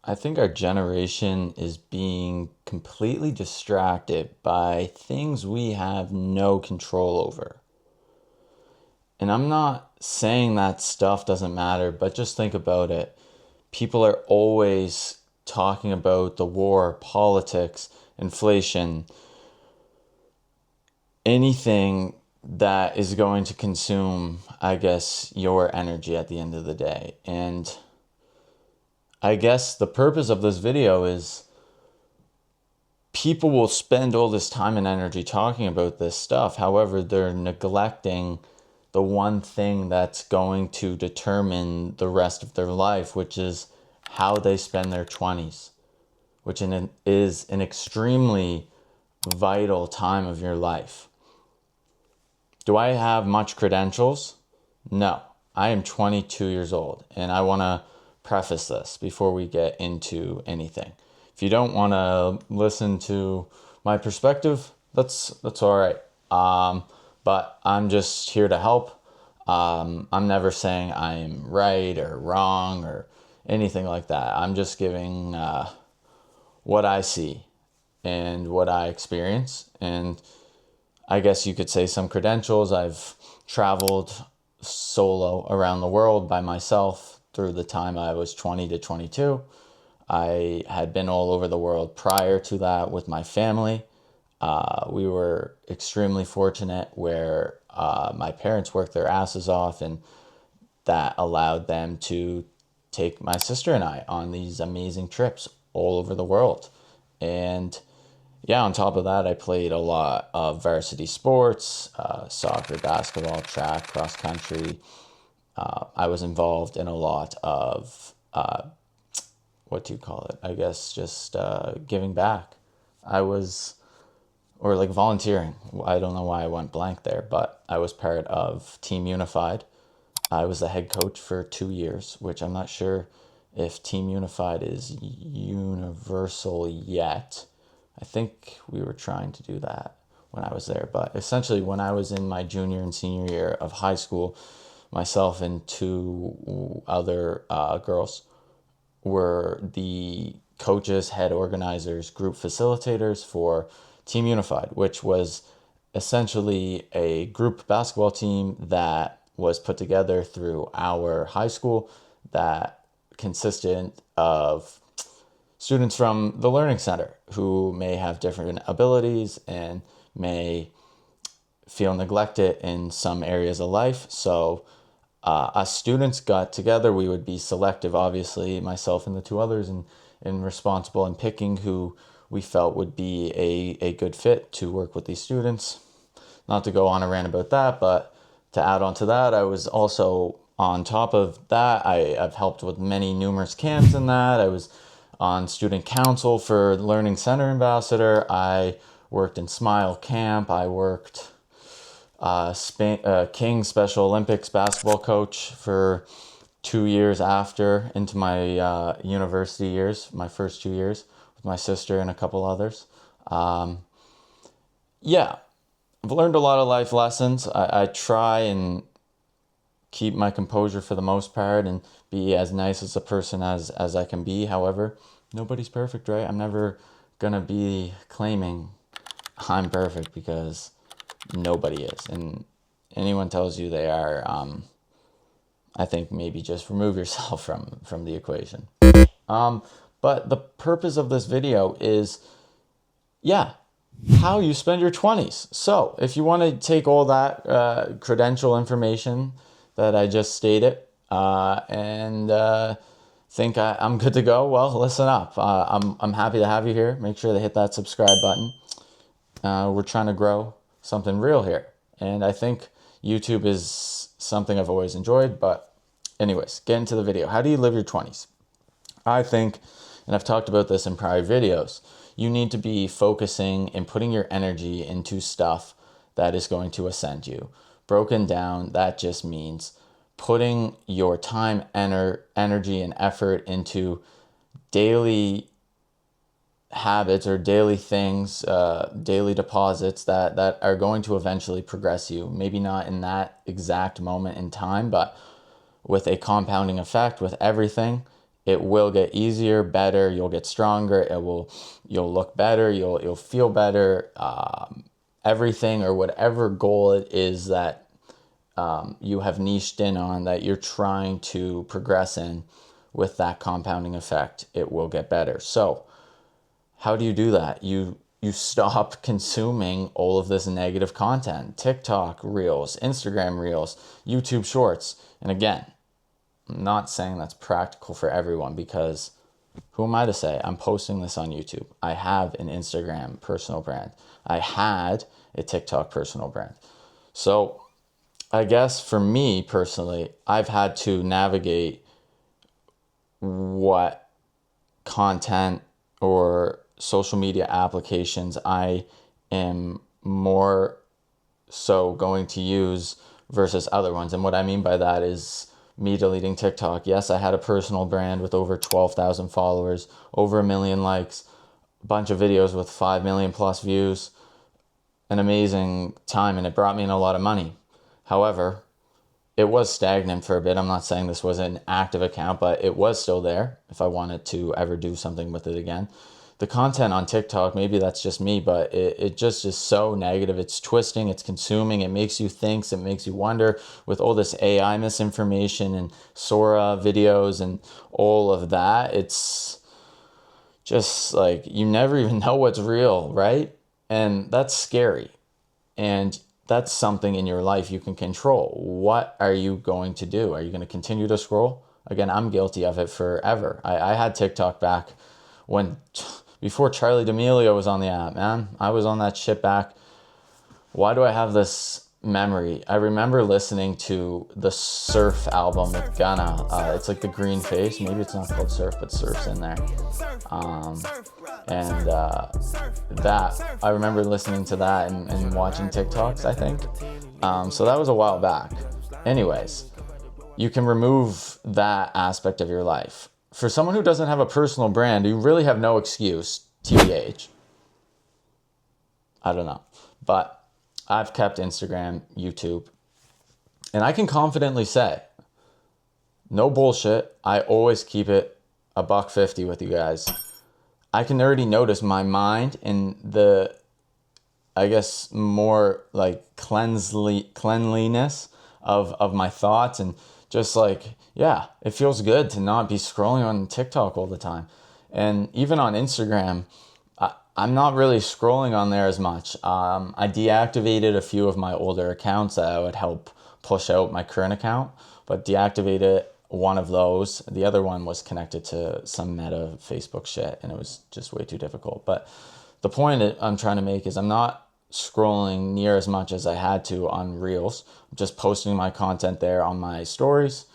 I think our generation is being completely distracted by things we have no control over. And I'm not saying that stuff doesn't matter, but just think about it. People are always talking about the war, politics, inflation, anything that is going to consume, I guess, your energy at the end of the day. And I guess the purpose of this video is people will spend all this time and energy talking about this stuff. However, they're neglecting the one thing that's going to determine the rest of their life, which is how they spend their 20s, which is an extremely vital time of your life. Do I have much credentials? No. I am 22 years old, and I want to preface this before we get into anything. If you don't want to listen to my perspective, that's all right. But I'm just here to help. I'm never saying I'm right or wrong or anything like that. I'm just giving what I see and what I experience, and I guess you could say some credentials. I've traveled solo around the world by myself through the time I was 20 to 22. I had been all over the world prior to that with my family. We were extremely fortunate where my parents worked their asses off, and that allowed them to take my sister and I on these amazing trips all over the world. And yeah, on top of that, I played a lot of varsity sports, soccer, basketball, track, cross country. I was involved in a lot of, what do you call it? I guess just giving back. Or like volunteering. I don't know why I went blank there, but I was part of Team Unified. I was the head coach for 2 years, which I'm not sure if Team Unified is universal yet. I think we were trying to do that when I was there. But essentially, when I was in my junior and senior year of high school, myself and two other girls were the coaches, head organizers, group facilitators for Team Unified, which was essentially a group basketball team that was put together through our high school that consisted of students from the Learning Center who may have different abilities and may feel neglected in some areas of life. So us students got together. We would be selective, obviously, myself and the two others, and responsible in picking who we felt would be a good fit to work with these students. Not to go on a rant about that, but to add on to that, I was also on top of that. I've helped with many numerous camps in that. I was on student council for Learning Center Ambassador. I worked in Smile Camp. I worked King Special Olympics basketball coach for 2 years after into my university years, my first 2 years with my sister and a couple others. Yeah, I've learned a lot of life lessons. I try and keep my composure for the most part and be as nice as a person as I can be. However, nobody's perfect, right? I'm never gonna be claiming I'm perfect because nobody is. And anyone tells you they are, I think maybe just remove yourself from the equation. But the purpose of this video is, yeah, how you spend your 20s. So if you want to take all that credential information that I just stated and think I'm good to go, well, listen up. I'm happy to have you here. Make sure to hit that subscribe button. We're trying to grow something real here. And I think YouTube is something I've always enjoyed. But anyways, get into the video. How do you live your 20s? I think, and I've talked about this in prior videos, you need to be focusing and putting your energy into stuff that is going to ascend you. Broken down, that just means putting your time, energy, and effort into daily habits or daily things, daily deposits that are going to eventually progress you. Maybe not in that exact moment in time, but with a compounding effect with everything, It will get easier, better. You'll get stronger. You'll look better. You'll feel better. Everything or whatever goal it is that you have niched in on, that you're trying to progress in, with that compounding effect, it will get better. So how do you do that? You stop consuming all of this negative content, TikTok reels, Instagram reels, YouTube shorts. And again, I'm not saying that's practical for everyone, because who am I to say? I'm posting this on YouTube. I have an Instagram personal brand. I had a TikTok personal brand. So I guess for me personally, I've had to navigate what content or social media applications I am more so going to use versus other ones. And what I mean by that is me deleting TikTok. Yes, I had a personal brand with over 12,000 followers, over 1 million likes, a bunch of videos with 5 million plus views, an amazing time, and it brought me in a lot of money. However, it was stagnant for a bit. I'm not saying this was an active account, but it was still there if I wanted to ever do something with it again. The content on TikTok, maybe that's just me, but it just is so negative. It's twisting, it's consuming, it makes you think, it makes you wonder, with all this AI misinformation and Sora videos and all of that. It's just like you never even know what's real, right? And that's scary. And that's something in your life you can control. What are you going to do? Are you going to continue to scroll? Again, I'm guilty of it forever. I had TikTok back when, before Charlie D'Amelio was on the app, man. I was on that shit back. Why do I have this memory? I remember listening to the Surf album with Gunna. It's like the green face. Maybe it's not called Surf, but Surf's in there. And that, I remember listening to that and watching TikToks, I think. So that was a while back. Anyways, you can remove that aspect of your life. For someone who doesn't have a personal brand, you really have no excuse, TBH. I don't know. But I've kept Instagram, YouTube, and I can confidently say, no bullshit, I always keep it $150 with you guys. I can already notice my mind in the, I guess, more like cleanliness of my thoughts, and just like, yeah, it feels good to not be scrolling on TikTok all the time. And even on Instagram, I'm not really scrolling on there as much. I deactivated a few of my older accounts that would help push out my current account, but deactivated one of those. The other one was connected to some meta Facebook shit, and it was just way too difficult. But the point I'm trying to make is I'm not scrolling near as much as I had to on Reels. I'm just posting my content there on my stories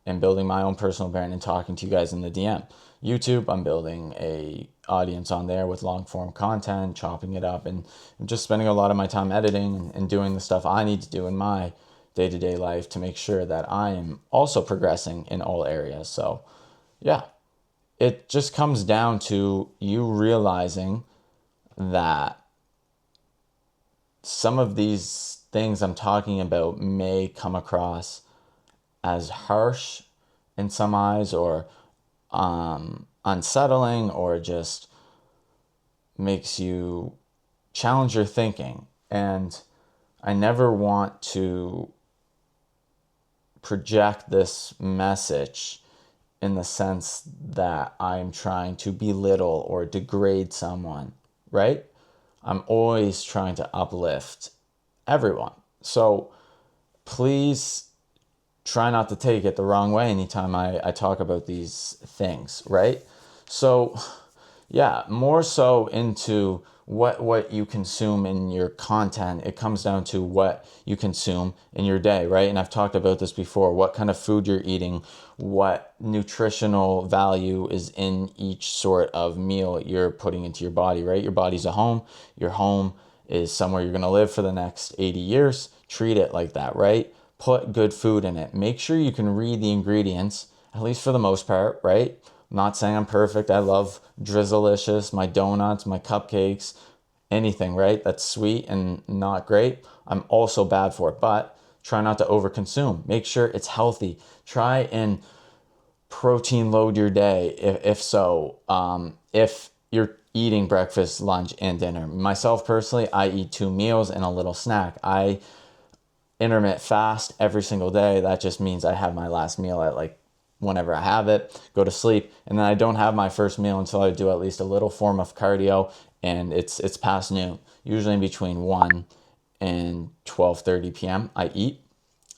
and building my own personal brand and talking to you guys in the DM. YouTube, I'm building a audience on there with long form content, chopping it up, and I'm just spending a lot of my time editing and doing the stuff I need to do in my day-to-day life to make sure that I am also progressing in all areas. So yeah, it just comes down to you realizing that some of these things I'm talking about may come across as harsh in some eyes, or unsettling, or just makes you challenge your thinking. And I never want to project this message in the sense that I'm trying to belittle or degrade someone, right? I'm always trying to uplift everyone. So please try not to take it the wrong way anytime I talk about these things, right? So yeah, more so into what you consume in your content. It comes down to what you consume in your day, right? And I've talked about this before, what kind of food you're eating, what nutritional value is in each sort of meal you're putting into your body, right? Your body's a home. Your home is somewhere you're going to live for the next 80 years. Treat it like that, right? Put good food in it. Make sure you can read the ingredients, at least for the most part, right? I'm not saying I'm perfect. I love Drizzleicious, my donuts, my cupcakes, anything, right? That's sweet and not great. I'm also bad for it, but try not to overconsume. Make sure it's healthy. Try and protein load your day? If so, if you're eating breakfast, lunch, and dinner. Myself personally, I eat 2 meals and a little snack. I intermittent fast every single day. That just means I have my last meal at like whenever I have it, go to sleep, and then I don't have my first meal until I do at least a little form of cardio, and it's past noon. Usually in between 1 and 12:30 p.m. I eat.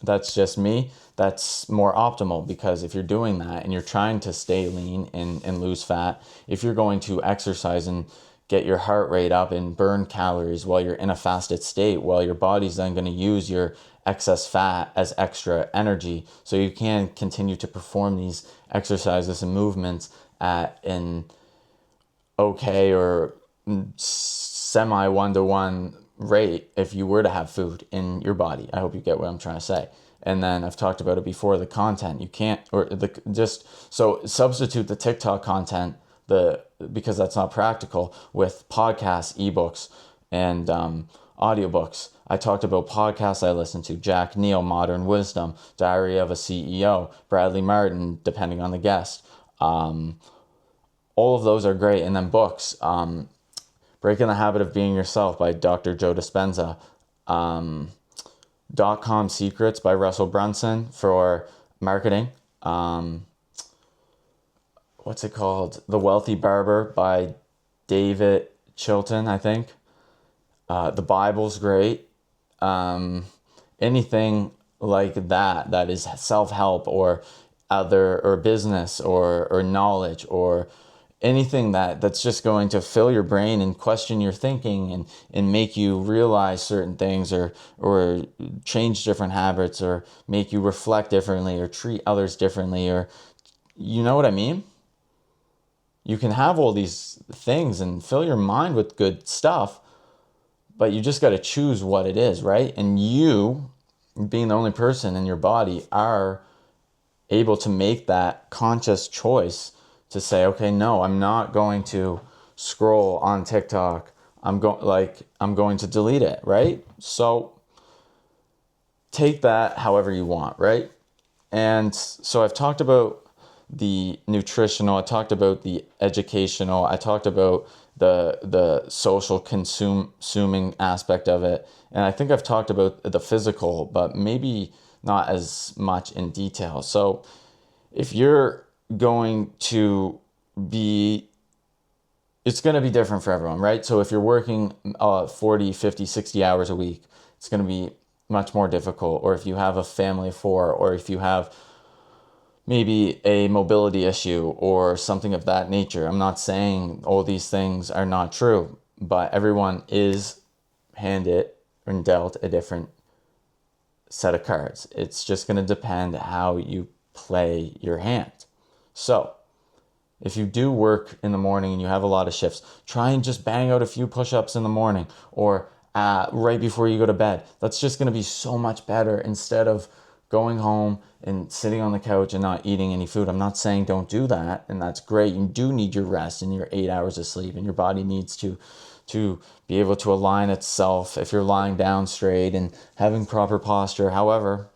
That's just me. That's more optimal, because if you're doing that and you're trying to stay lean and lose fat, if you're going to exercise and get your heart rate up and burn calories while you're in a fasted state, while your body's then going to use your excess fat as extra energy, so you can continue to perform these exercises and movements at an okay or semi 1-to-1 rate if you were to have food in your body. I hope you get what I'm trying to say. And then I've talked about it before, the content. You can't, or the just, so substitute the TikTok content, because that's not practical, with podcasts, ebooks, and audiobooks. I talked about podcasts I listen to: Jack Neal, Modern Wisdom, Diary of a CEO, Bradley Martin, depending on the guest. All of those are great. And then books, Breaking the Habit of Being Yourself by Dr. Joe Dispenza, .com Secrets by Russell Brunson for marketing. What's it called? The Wealthy Barber by David Chilton, I think. The Bible's great. Anything like that is self-help or other, or business, or knowledge, or anything that's just going to fill your brain and question your thinking and make you realize certain things, or change different habits, or make you reflect differently, or treat others differently, or you know what I mean? You can have all these things and fill your mind with good stuff, but you just got to choose what it is, right? And you, being the only person in your body, are able to make that conscious choice to say, okay, no, I'm not going to scroll on TikTok. I'm going to delete it, right? So take that however you want, right? And so I've talked about the nutritional, I talked about the educational, I talked about the social consuming aspect of it, and I think I've talked about the physical, but maybe not as much in detail. So if you're going to be, it's going to be different for everyone, right? So if you're working 40, 50, 60 hours a week, it's going to be much more difficult. Or if you have a family of 4, or if you have maybe a mobility issue or something of that nature. I'm not saying all these things are not true, but everyone is handed and dealt a different set of cards. It's just going to depend how you play your hand. So if you do work in the morning and you have a lot of shifts, try and just bang out a few push-ups in the morning, or right before you go to bed. That's just going to be so much better, instead of going home and sitting on the couch and not eating any food. I'm not saying don't do that, and that's great. You do need your rest and your 8 hours of sleep, and your body needs to be able to align itself if you're lying down straight and having proper posture. However,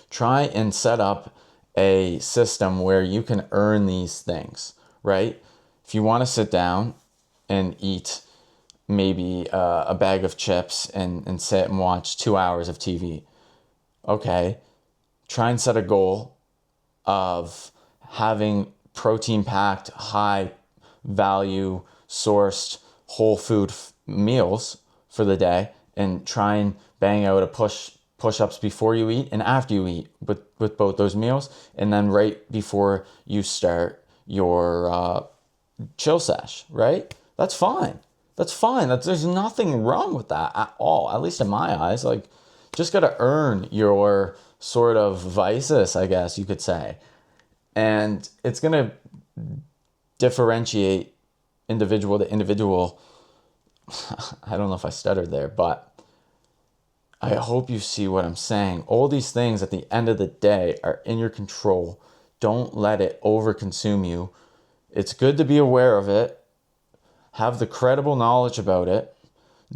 try and set up a system where you can earn these things, right? If you want to sit down and eat maybe a bag of chips and sit and watch 2 hours of TV, okay, try and set a goal of having protein-packed, high-value sourced whole food meals for the day, and try and bang out a push-ups before you eat and after you eat with both those meals, and then right before you start your chill sesh, right? That's fine. There's nothing wrong with that at all, at least in my eyes. Like, just got to earn your sort of vices, I guess you could say. And it's going to differentiate individual to individual. I don't know if I stuttered there, but I hope you see what I'm saying. All these things at the end of the day are in your control. Don't let it overconsume you. It's good to be aware of it. Have the credible knowledge about it.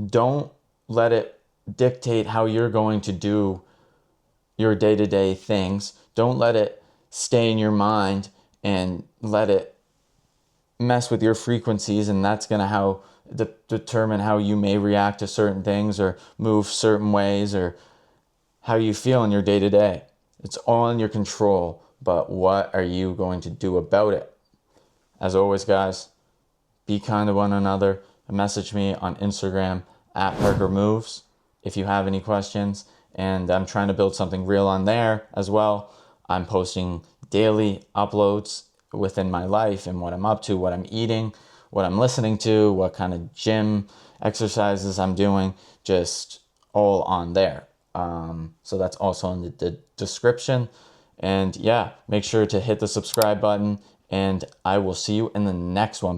Don't let it dictate how you're going to do your day-to-day things. Don't let it stay in your mind and let it mess with your frequencies, and that's going to determine how you may react to certain things or move certain ways or how you feel in your day-to-day. It's all in your control, but what are you going to do about it? As always, guys, be kind to one another. Message me on Instagram at parker.moves if you have any questions. And I'm trying to build something real on there as well. I'm posting daily uploads within my life and what I'm up to, what I'm eating, what I'm listening to, what kind of gym exercises I'm doing, just all on there. So that's also in the description. And yeah, make sure to hit the subscribe button, and I will see you in the next one.